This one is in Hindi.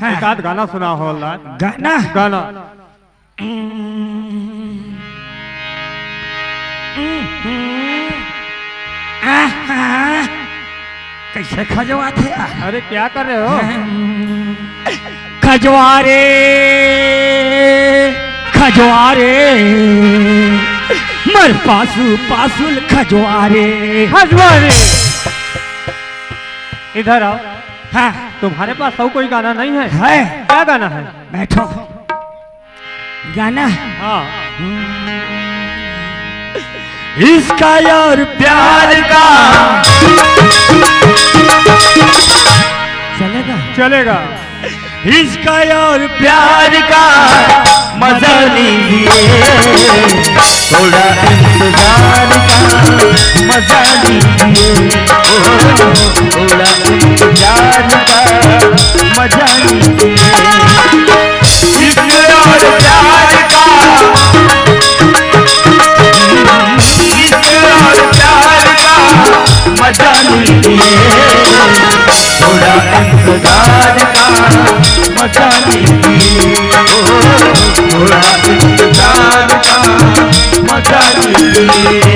एक आध गाना सुना हो। गाना गाना कैसे खजवाते? अरे क्या कर रहे हो? खजवारे खजवारे मर पासु पासुल खजवारे खजवारे। इधर आओ। हाँ तुम्हारे पास और कोई गाना नहीं है? है। क्या गाना है? बैठो। गाना हाँ। इसका और प्यार का चलेगा चलेगा। इसका और प्यार का मजा लीजिए, थोड़ा इंतजार का मजा लीजिए, थोड़ा इंतजार का मजा लीजिए। इसका और प्यार का, इसका और प्यार का मजा लीजिए, थोड़ा इंतजार का मजा लीजिए, थोड़ा इंतजार का मजा लीजिए।